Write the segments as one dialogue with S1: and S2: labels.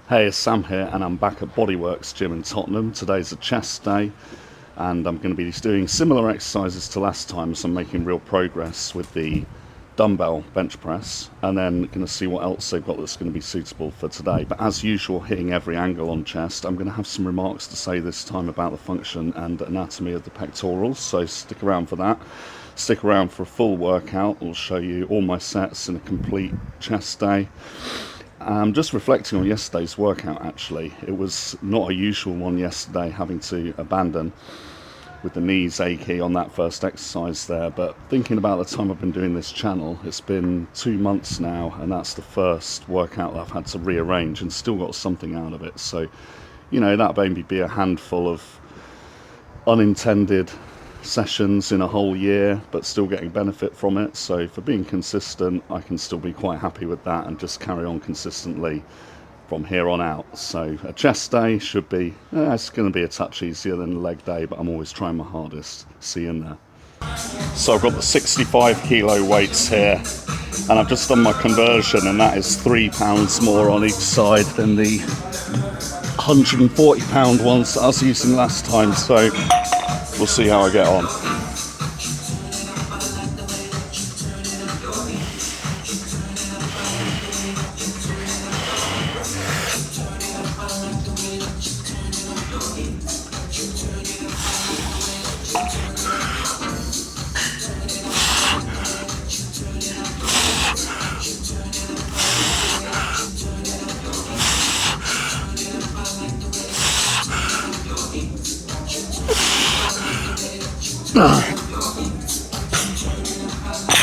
S1: Hey, it's Sam here, and I'm back at Bodyworks Gym in Tottenham. Today's a chest day, and I'm going to be doing similar exercises to last time, so I'm making real progress with the dumbbell bench press, and then going to see what else they've got that's going to be suitable for today. But as usual, hitting every angle on chest, I'm going to have some remarks to say this time about the function and anatomy of the pectorals, so stick around for that. Stick around for a full workout. I'll show you all my sets in a complete chest day. Just reflecting on yesterday's workout, actually, it was not a usual one yesterday, having to abandon with the knees achy on that first exercise there. But thinking about the time I've been doing this channel, it's been 2 months now, and that's the first workout that I've had to rearrange and still got something out of it. So, you know, that maybe be a handful of unintended sessions in a whole year, but still getting benefit from it. So for being consistent, I can still be quite happy with that and just carry on consistently from here on out. So a chest day should be, it's going to be a touch easier than a leg day, but I'm always trying my hardest. See you in there. So I've got the 65 kilo weights here, and I've just done my conversion, and that is 3 pounds more on each side than the 140 pound ones that I was using last time. So we'll see how I get on.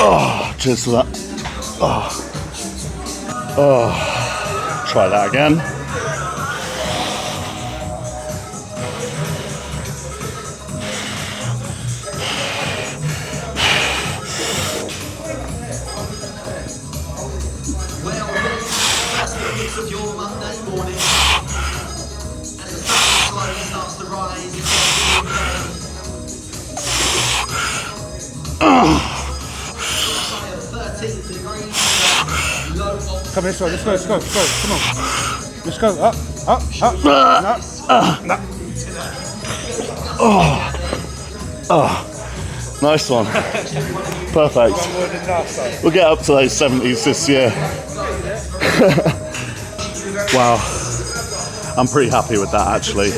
S1: Oh, cheers for that. Try that again.
S2: Of your Monday morning, and the sun slowly starts to rise.
S3: Come this way, let's go, come on. Let's go, up. No.
S1: Nice one. Perfect. We'll get up to those 70s this year. Wow. I'm pretty happy with that, actually.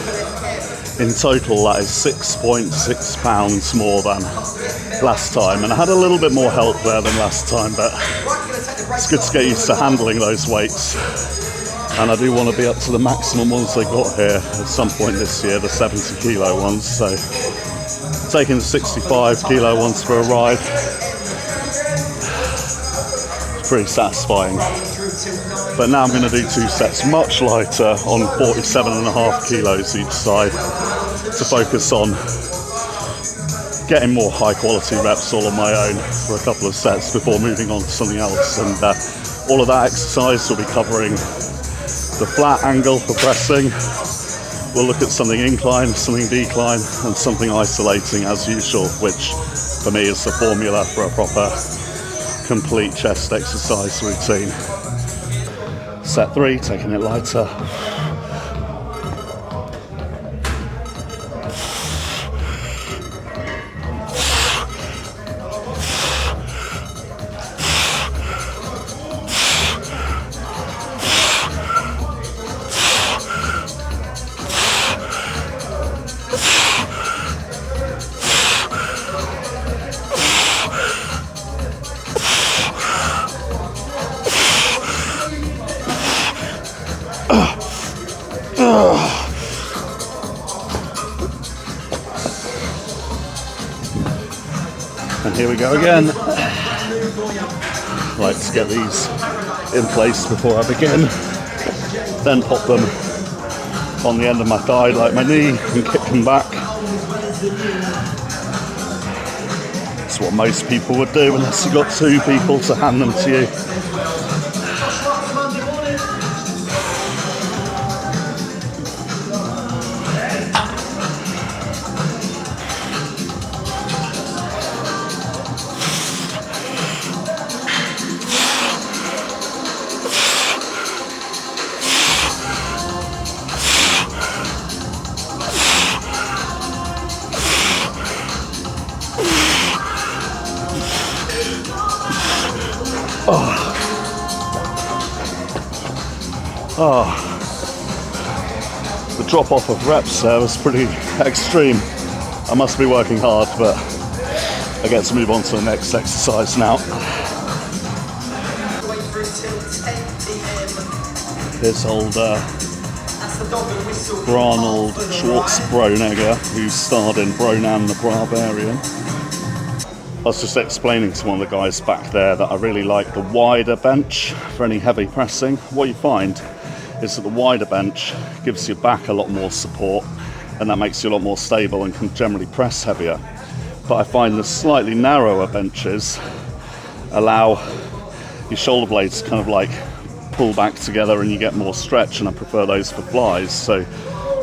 S1: In total, that is 6.6 pounds more than last time, and I had a little bit more help there than last time, but it's good to get used to handling those weights. And I do want to be up to the maximum ones they got here at some point this year, the 70 kilo ones. So taking the 65 kilo ones for a ride, it's pretty satisfying. But now I'm going to do 2 sets much lighter on 47.5 kilos each side to focus on getting more high quality reps all on my own for a couple of sets before moving on to something else. And all of that exercise will be covering the flat angle for pressing. We'll look at something incline, something decline, and something isolating as usual, which for me is the formula for a proper complete chest exercise routine. Set 3, taking it lighter. And here we go again. I like to get these in place before I begin, then pop them on the end of my thigh like my knee and kick them back. That's what most people would do unless you've got 2 people to hand them to you. The drop off of reps there was pretty extreme. I must be working hard, but I get to move on to the next exercise now.
S2: Wait for until 10 p.m.
S1: Here's old
S2: That's the dog and whistle.
S1: Arnold Schwarzenegger, who starred in Bronan the Barbarian. I was just explaining to one of the guys back there that I really like the wider bench for any heavy pressing. What you find is that the wider bench gives your back a lot more support, and that makes you a lot more stable and can generally press heavier. But I find the slightly narrower benches allow your shoulder blades to kind of like pull back together and you get more stretch, and I prefer those for flies. So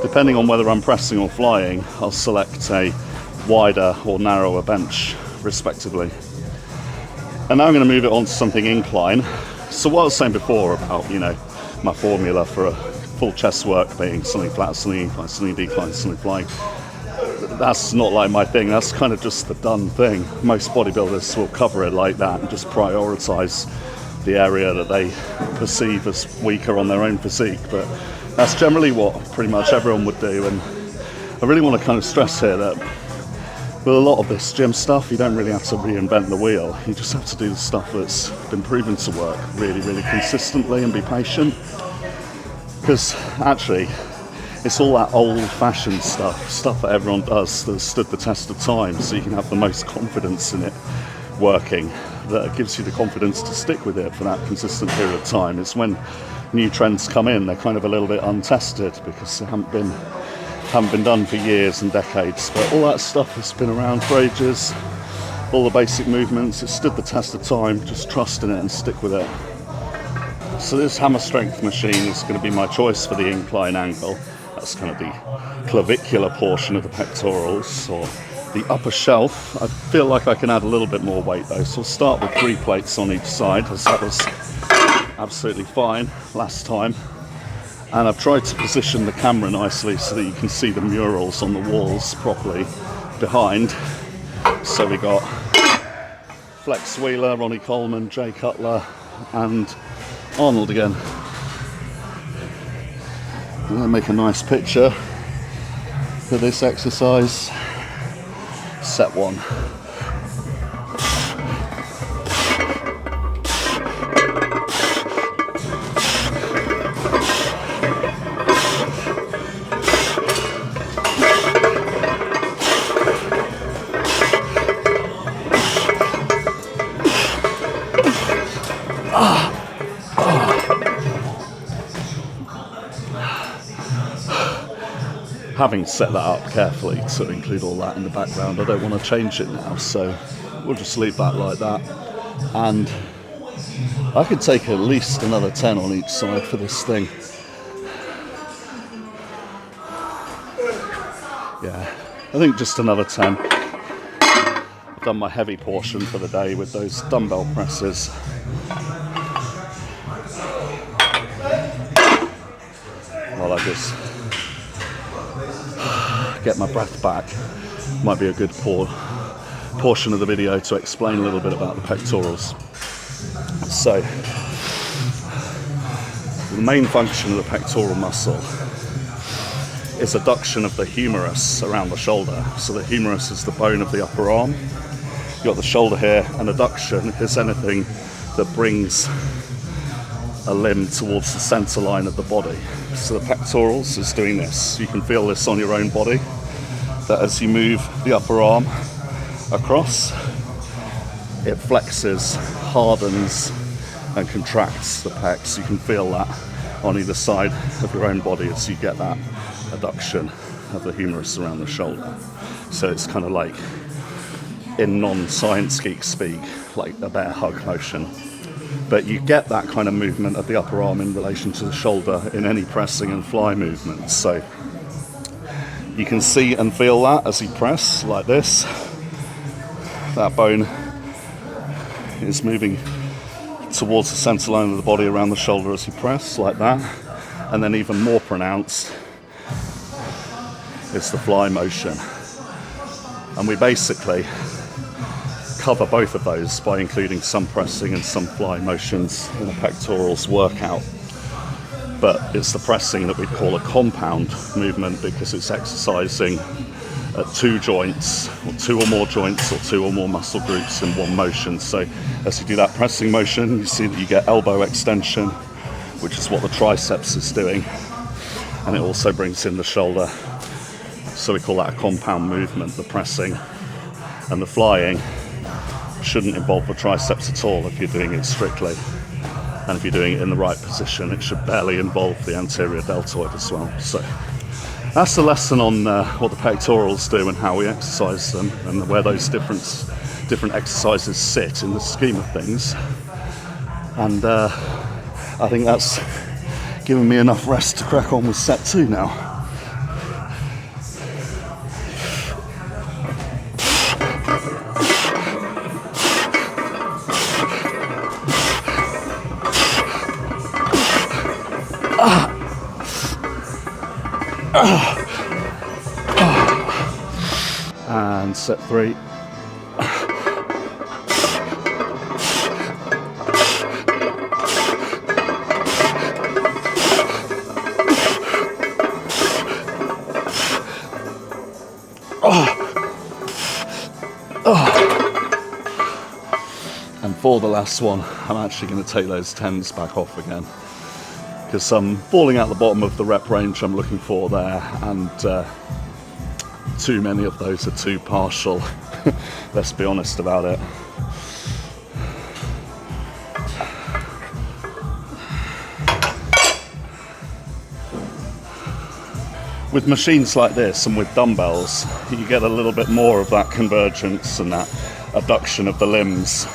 S1: depending on whether I'm pressing or flying, I'll select a wider or narrower bench respectively. And now I'm going to move it on to something incline. So what I was saying before about, you know, my formula for a full chest work being something flat, something incline, something decline, something flying, that's not like my thing. That's kind of just the done thing. Most bodybuilders will cover it like that and just prioritize the area that they perceive as weaker on their own physique. But that's generally what pretty much everyone would do. And I really want to kind of stress here that with a lot of this gym stuff, you don't really have to reinvent the wheel. You just have to do the stuff that's been proven to work really, really consistently and be patient. Because actually, it's all that old-fashioned stuff that everyone does that stood the test of time, so you can have the most confidence in it working, that gives you the confidence to stick with it for that consistent period of time. It's when new trends come in, they're kind of a little bit untested because they haven't been done for years and decades. But all that stuff has been around for ages. All the basic movements, it stood the test of time. Just trust in it and stick with it. So this hammer strength machine is going to be my choice for the incline angle. That's kind of the clavicular portion of the pectorals, or the upper shelf. I feel like I can add a little bit more weight though, so I'll start with 3 plates on each side, as that was absolutely fine last time. And I've tried to position the camera nicely so that you can see the murals on the walls properly behind. So we got Flex Wheeler, Ronnie Coleman, Jay Cutler and Arnold again. I'm going to make a nice picture for this exercise. Set 1. Having set that up carefully to include all that in the background, I don't want to change it now, so we'll just leave that like that. And I could take at least another 10 on each side for this thing. Yeah, I think just another 10. I've done my heavy portion for the day with those dumbbell presses. While I just get my breath back, might be a good portion of the video to explain a little bit about the pectorals. So, the main function of the pectoral muscle is adduction of the humerus around the shoulder. So the humerus is the bone of the upper arm. You've got the shoulder here, and adduction is anything that brings a limb towards the center line of the body. So the pectorals is doing this. You can feel this on your own body, that as you move the upper arm across, it flexes, hardens and contracts the pecs. You can feel that on either side of your own body as you get that adduction of the humerus around the shoulder. So it's kind of like, in non-science geek speak, like a bear hug motion. But you get that kind of movement of the upper arm in relation to the shoulder in any pressing and fly movements. So you can see and feel that as you press like this. That bone is moving towards the center line of the body around the shoulder as you press like that. And then even more pronounced is the fly motion. And we basically cover both of those by including some pressing and some fly motions in a pectorals workout. But it's the pressing that we call a compound movement because it's exercising at two joints, or two or more joints, or two or more muscle groups in one motion. So as you do that pressing motion, you see that you get elbow extension, which is what the triceps is doing, and it also brings in the shoulder. So we call that a compound movement. The pressing and the flying shouldn't involve the triceps at all if you're doing it strictly. And if you're doing it in the right position, it should barely involve the anterior deltoid as well. So that's the lesson on what the pectorals do and how we exercise them, and where those different exercises sit in the scheme of things. And I think that's given me enough rest to crack on with set 2 now. And set 3. And for the last one, I'm actually going to take those 10s back off again, because I'm falling out the bottom of the rep range I'm looking for there, and too many of those are too partial. Let's be honest about it. With machines like this and with dumbbells, you get a little bit more of that convergence and that abduction of the limbs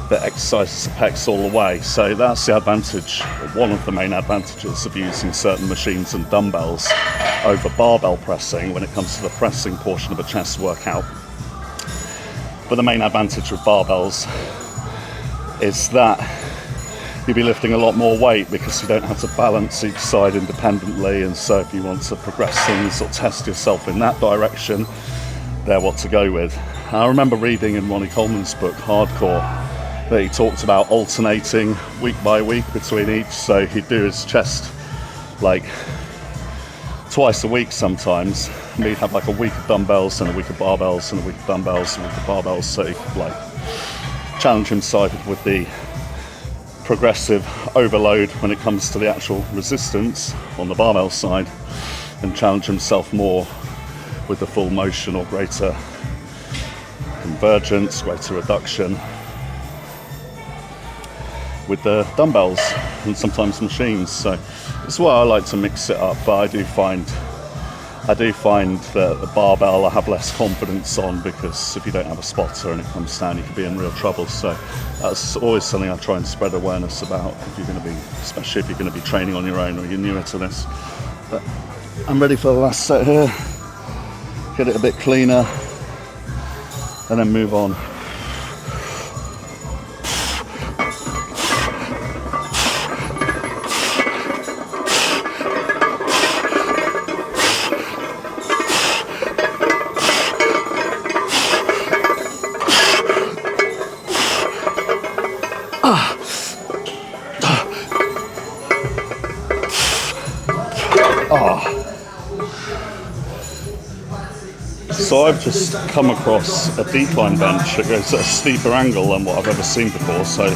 S1: that exercises the pecs all the way. So that's the advantage, one of the main advantages of using certain machines and dumbbells over barbell pressing when it comes to the pressing portion of a chest workout. But the main advantage with barbells is that you'll be lifting a lot more weight because you don't have to balance each side independently, and so if you want to progress things or test yourself in that direction, they're what to go with. And I remember reading in Ronnie Coleman's book, Hardcore, that he talked about alternating week by week between each. So he'd do his chest like twice a week sometimes. And he'd have like a week of dumbbells and a week of barbells and a week of dumbbells and a week of barbells. So he could like challenge himself with the progressive overload when it comes to the actual resistance on the barbell side, and challenge himself more with the full motion or greater convergence, greater reduction with the dumbbells and sometimes machines. So it's why I like to mix it up, but I do find that the barbell I have less confidence on, because if you don't have a spotter and it comes down, you can be in real trouble. So that's always something I try and spread awareness about, if you're going to be, especially if you're going to be training on your own or you're newer to this. But I'm ready for the last set here, get it a bit cleaner and then move on. So I've just come across a decline bench that goes at a steeper angle than what I've ever seen before, so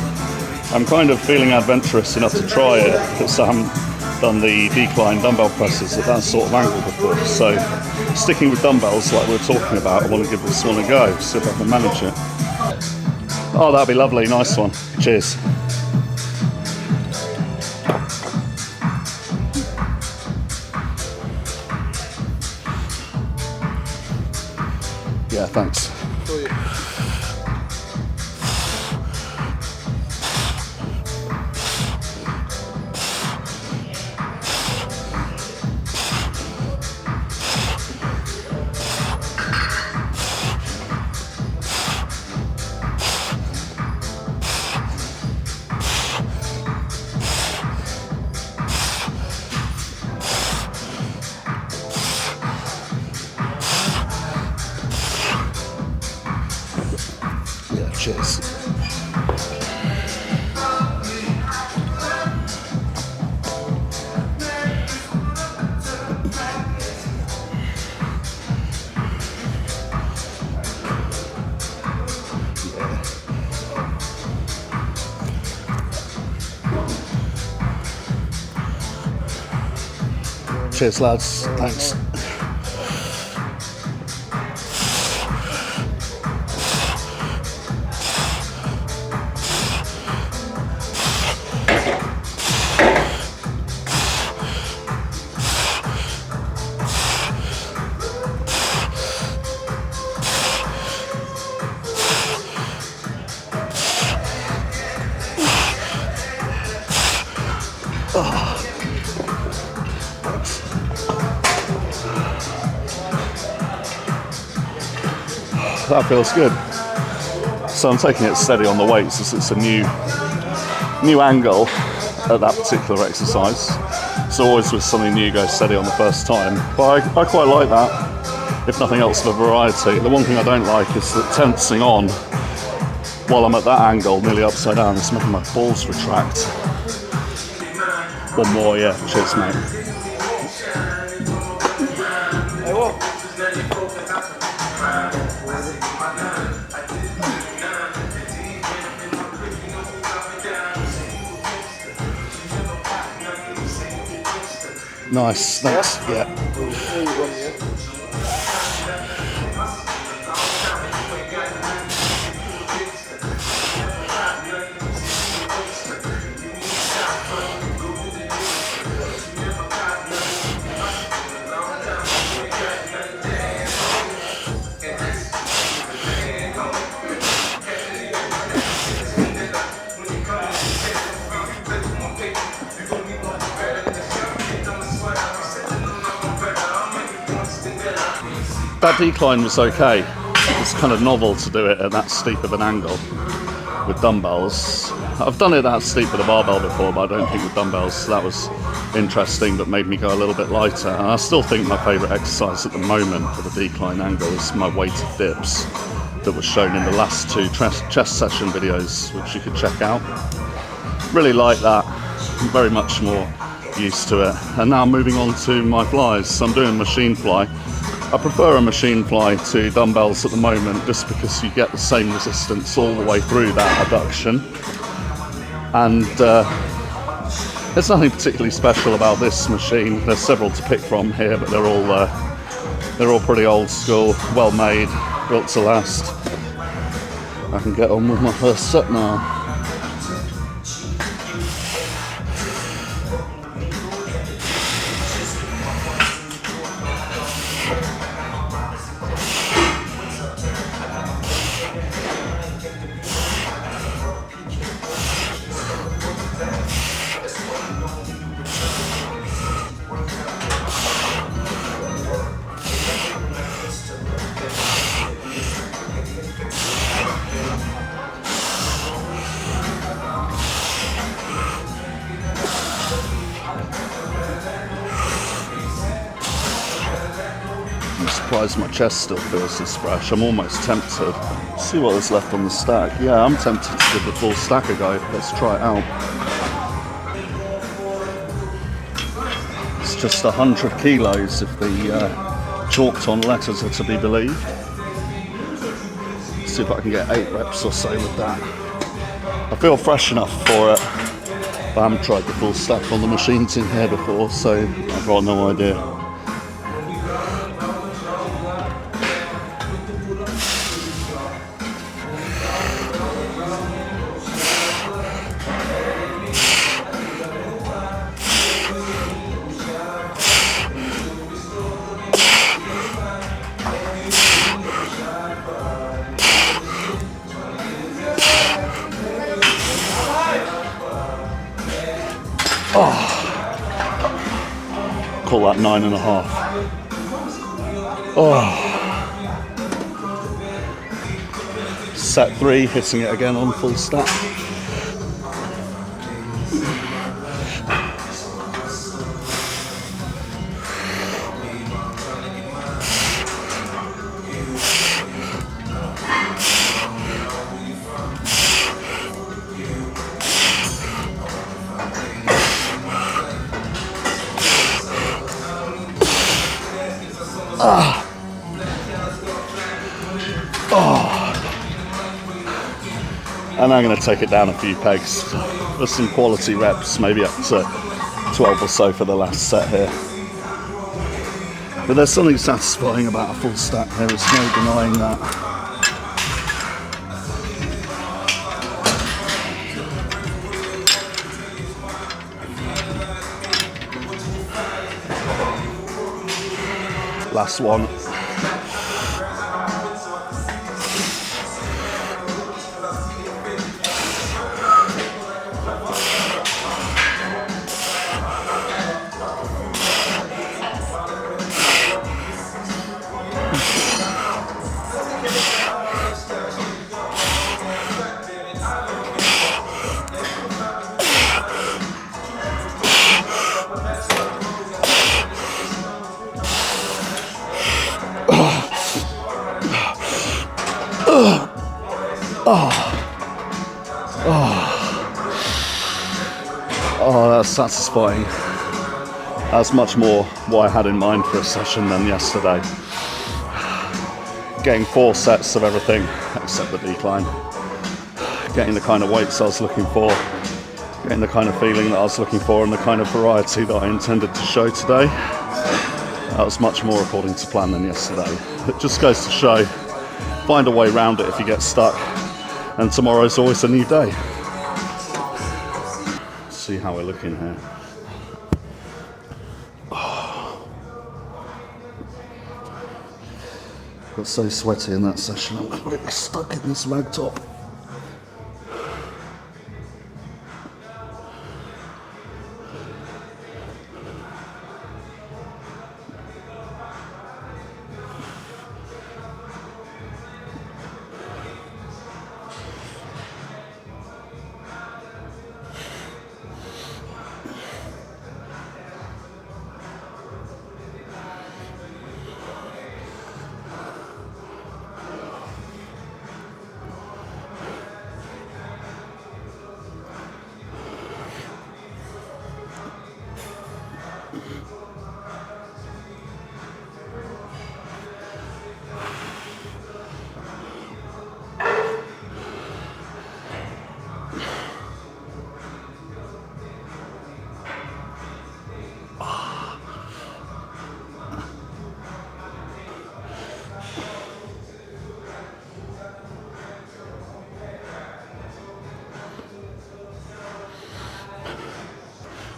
S1: I'm kind of feeling adventurous enough to try it, because I haven't done the decline dumbbell presses at that sort of angle before. So sticking with dumbbells like we were talking about, I want to give this one a go, see if I can manage it. Oh, that'd be lovely, nice one, cheers. Yeah, thanks. Cheers. Cheers, lads. Thanks. That feels good. So I'm taking it steady on the weights as it's a new angle at that particular exercise. So always with something new, go steady on the first time. But I quite like that, if nothing else, for variety. The one thing I don't like is that tensing on while I'm at that angle, nearly upside down, it's making my balls retract. One more, yeah. Cheers, mate.
S3: Hey, what?
S1: Nice, thanks. Yeah. That decline was okay. It's kind of novel to do it at that steep of an angle with dumbbells. I've done it that steep with a barbell before, but I don't think with dumbbells that was interesting, but made me go a little bit lighter. And I still think my favourite exercise at the moment for the decline angle is my weighted dips that was shown in the last two chest session videos, which you could check out. Really like that. I'm very much more used to it. And now moving on to my flies. So I'm doing machine fly. I prefer a machine fly to dumbbells at the moment, just because you get the same resistance all the way through that adduction. And there's nothing particularly special about this machine. There's several to pick from here, but they're all pretty old school, well made, built to last. I can get on with my first set now. I'm surprised my chest still feels this fresh. I'm almost tempted. See what there's left on the stack. Yeah, I'm tempted to give the full stack a go. Let's try it out. It's just 100 kilos if the chalked on letters are to be believed. See if I can get 8 reps or so with that. I feel fresh enough for it, but I haven't tried the full stack on the machines in here before, so I've got no idea. Call that 9.5. Oh. Set 3, hitting it again on full stack. And I'm going to take it down a few pegs for some quality reps, maybe up to 12 or so for the last set here. But there's something satisfying about a full stack, there is no denying that. Last one. Oh, that's satisfying. That's much more what I had in mind for a session than yesterday. Getting 4 sets of everything except the decline. Getting the kind of weights I was looking for. Getting the kind of feeling that I was looking for and the kind of variety that I intended to show today. That was much more according to plan than yesterday. It just goes to show, find a way around it if you get stuck. And tomorrow's always a new day. See how we're looking here. Got so sweaty in that session, I'm completely stuck in this rag top.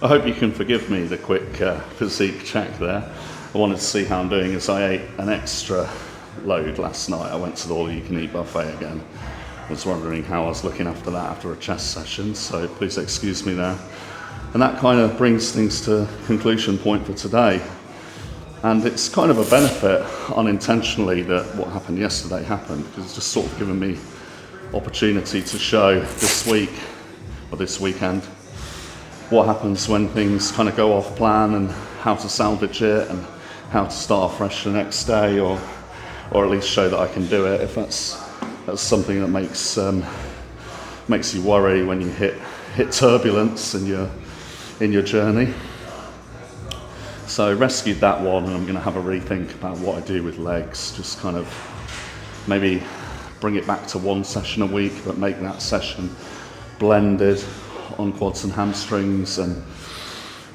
S1: I hope you can forgive me the quick physique check there. I wanted to see how I'm doing as I ate an extra load last night. I went to the all-you-can-eat buffet again. I was wondering how I was looking after that after a chest session, so please excuse me there. And that kind of brings things to conclusion point for today. And it's kind of a benefit unintentionally that what happened yesterday happened, because it's just sort of given me opportunity to show this week or this weekend what happens when things kind of go off plan and how to salvage it and how to start fresh the next day, or at least show that I can do it if that's something that makes you worry when you hit turbulence in your journey. So I rescued that one, and I'm going to have a rethink about what I do with legs, just kind of maybe bring it back to 1 session a week, but make that session blended on quads and hamstrings, and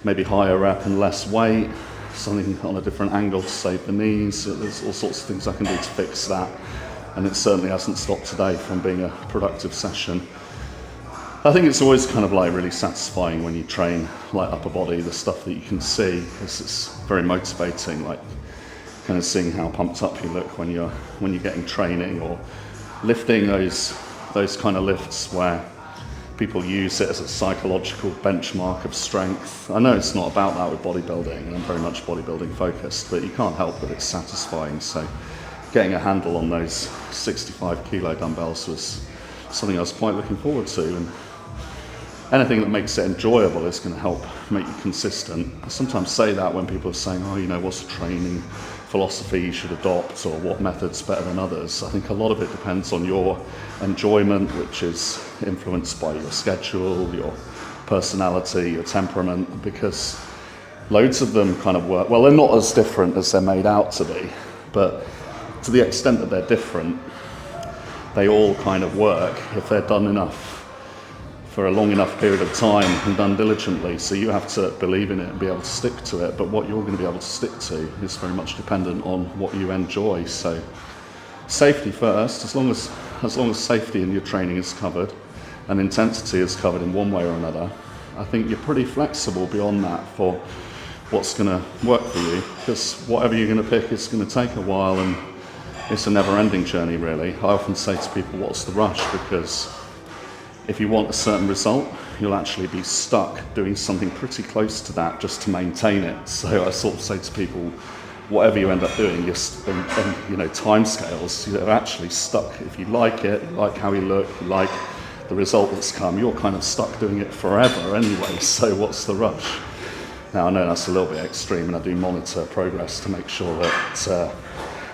S1: maybe higher rep and less weight, something on a different angle to save the knees. There's all sorts of things I can do to fix that, and it certainly hasn't stopped today from being a productive session. I think it's always kind of like really satisfying when you train like upper body, the stuff that you can see. It's very motivating, like kind of seeing how pumped up you look when you're getting training or lifting those kind of lifts where people use it as a psychological benchmark of strength. I know it's not about that with bodybuilding, and I'm very much bodybuilding focused, but you can't help that it's satisfying. So getting a handle on those 65 kilo dumbbells was something I was quite looking forward to, and anything that makes it enjoyable is going to help make you consistent. I sometimes say that when people are saying, what's a training philosophy you should adopt, or what method's better than others. I think a lot of it depends on your enjoyment, which is influenced by your schedule, your personality, your temperament, because loads of them kind of work. Well, they're not as different as they're made out to be, but to the extent that they're different, they all kind of work if they're done enough for a long enough period of time and done diligently. So you have to believe in it and be able to stick to it, but what you're going to be able to stick to is very much dependent on what you enjoy. So safety first, as long as safety in your training is covered and intensity is covered in one way or another, I think you're pretty flexible beyond that for what's going to work for you, because whatever you're going to pick is going to take a while and it's a never-ending journey, really. I often say to people, what's the rush? Because if you want a certain result, you'll actually be stuck doing something pretty close to that just to maintain it. So I sort of say to people, whatever you end up doing, and time scales, you're actually stuck. If you like it, you like how you look, you like the result that's come, you're kind of stuck doing it forever anyway. So what's the rush? Now I know that's a little bit extreme, and I do monitor progress to make sure that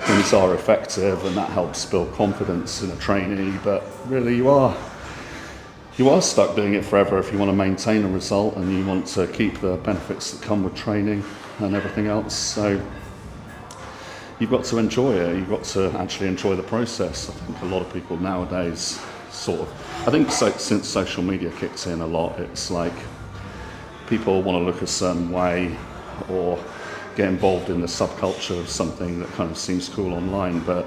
S1: things are effective, and that helps build confidence in a trainee. But really, you are stuck doing it forever if you want to maintain a result and you want to keep the benefits that come with training and everything else. So you've got to enjoy it. You've got to actually enjoy the process. I think a lot of people nowadays since social media kicks in a lot, it's like people want to look a certain way or get involved in the subculture of something that kind of seems cool online, but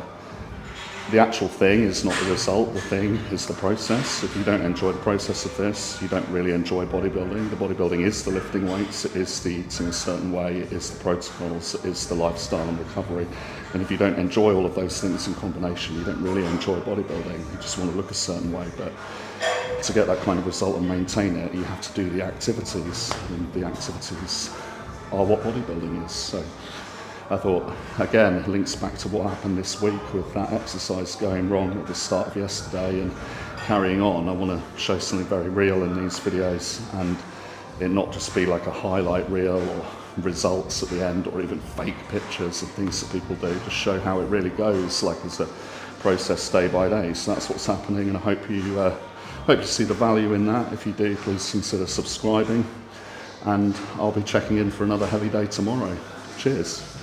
S1: the actual thing is not the result. The thing is the process. If you don't enjoy the process of this, you don't really enjoy bodybuilding. The bodybuilding is the lifting weights, it is the eating a certain way, it is the protocols, it is the lifestyle and recovery. And if you don't enjoy all of those things in combination, you don't really enjoy bodybuilding. You just want to look a certain way. But to get that kind of result and maintain it, you have to do the activities. And the activities are what bodybuilding is. So I thought, again, it links back to what happened this week with that exercise going wrong at the start of yesterday and carrying on. I want to show something very real in these videos, and it not just be like a highlight reel or results at the end or even fake pictures of things that people do, to show how it really goes, like as a process day by day. So that's what's happening, and I hope you see the value in that. If you do, please consider subscribing, and I'll be checking in for another heavy day tomorrow. Cheers.